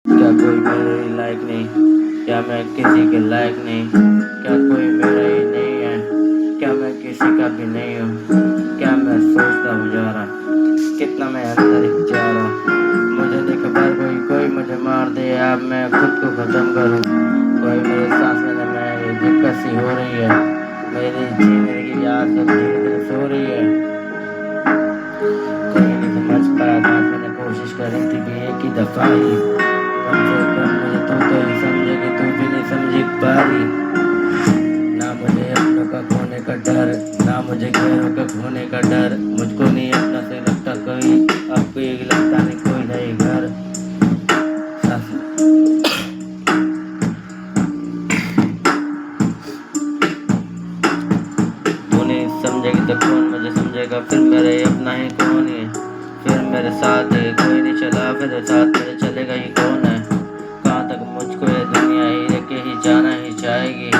क्या कोई मेरे लायक नहीं? क्या मैं किसी के लायक नहीं? क्या कोई मेरा ही नहीं है? क्या मैं किसी का भी नहीं हूँ? क्या मैं सोचता हूँ जा रहा, कितना मैं अंदर ही जा रहा। मुझे नहीं खबर कोई मुझे मार दे, अब मैं खुद को खत्म करूँ। कोई मेरे सांस लेने में ये दिक्कत सी हो रही है। मेरी जीने की याद सब धीरे धीरे सो रही है। कोई नहीं समझ पाया था, मैंने कोशिश करी थी कि एक ही दफा ही कम से कम मुझे तो ही समझे कि तू भी नहीं समझी पा रही। ना मुझे अपनों का खोने का डर, ना मुझे गैरों का खोने का डर। मुझको नहीं अपना से लगता कोई, अब कोई लगता नहीं कोई नहीं घर। तू नहीं समझेगी तो कौन मुझे समझेगा, फिर मेरे अपना ही कौन है। फिर मेरे साथ है कोई नहीं चला, फिर साथ मेरे चलेगा ही कौन है। कहाँ तक मुझको ये दुनिया ही लेके ही जाना ही चाहेगी।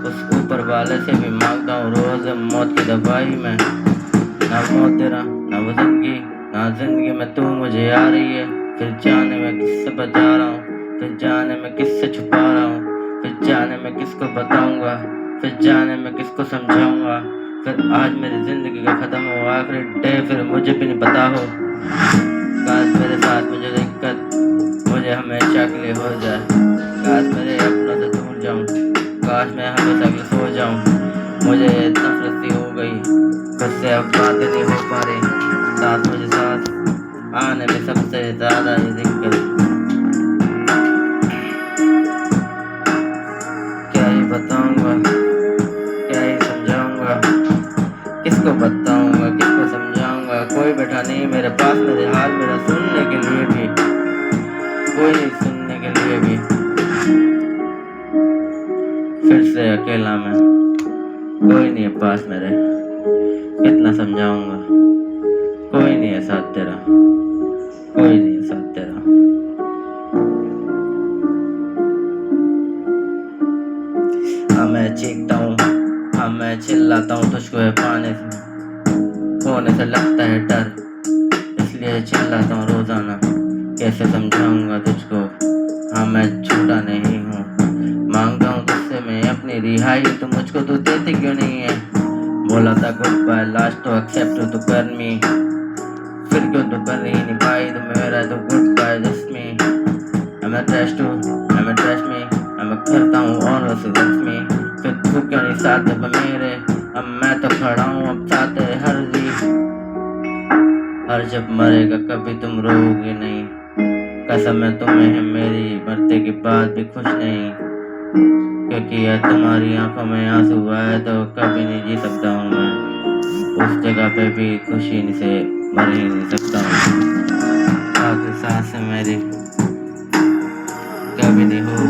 उस ऊपर वाले से भी मांगता हूँ रोज मौत की दवाई में। ना मौत तेरा ना वो जिंदगी, ना जिंदगी में तू मुझे आ रही है। फिर जाने में किससे बचा रहा हूँ, फिर जाने में किससे छुपा रहा हूँ। फिर जाने में किसको बताऊंगा, फिर जाने में किसको समझाऊंगा। फिर आज मेरी जिंदगी का खत्म हो आखिरी डे, फिर मुझे भी नहीं पता हो। काश मेरे साथ मुझे दिक्कत मुझे हमेशा के लिए हो जाए। काश मेरे अपनों से दूर जाऊं, काश मैं हमेशा के लिए सो जाऊं। मुझे नफरत सी हो गई, खुद से अब बातें नहीं हो पा रही। साथ मुझे साथ आने में सबसे ज्यादा ये दिक्कत। क्या ही बताऊंगा, क्या ही समझाऊंगा, किसको बताऊंगा किसको समझाऊंगा। कोई बैठा नहीं मेरे पास मेरे हाल मेरा सुनने के लिए भी, कोई नहीं सुनने के लिए भी। फिर से अकेला मैं, कोई नहीं है पास मेरे, कितना समझाऊंगा। कोई नहीं है साथ तेरा, कोई नहीं है साथ तेरा। हाँ मैं चीखता हूँ, हाँ मैं चिल्लाता हूँ, तुझको है पाने से खोने से लगता है डर, इसलिए चिल्लाता हूँ रोजाना। कैसे समझाऊंगा तुझको, हाँ मैं झूठा नहीं हूँ। मांगता हूँ तुझसे मैं अपनी रिहाई, तो मुझको तू देती क्यों नहीं है। बोला था गुड बाय लास्ट तो एक्सेप्ट तो कर मी, फिर क्यों तो कर ही नहीं पाई। तो मेरा तो गुड बाय जस्ट मी, मैं ट्रैश टू मैं ट्रैश मी, मैं करता हूँ और लक्ष्मी। फिर तू क्यों नहीं साथ अब मेरे, अब मैं तो खड़ा हूँ अब साथ हर जी। हर जब मरेगा कभी तुम रोओगे नहीं, कसम है तुम्हें है मेरी मरते के बाद भी खुश नहीं। क्योंकि यार तुम्हारी आंखों में आंसू आए तो कभी नहीं जी सकता हूँ मैं। उस जगह पे भी खुशी से मर ही नहीं सकता हूँ। आखिरी सांस मेरी कभी नहीं हो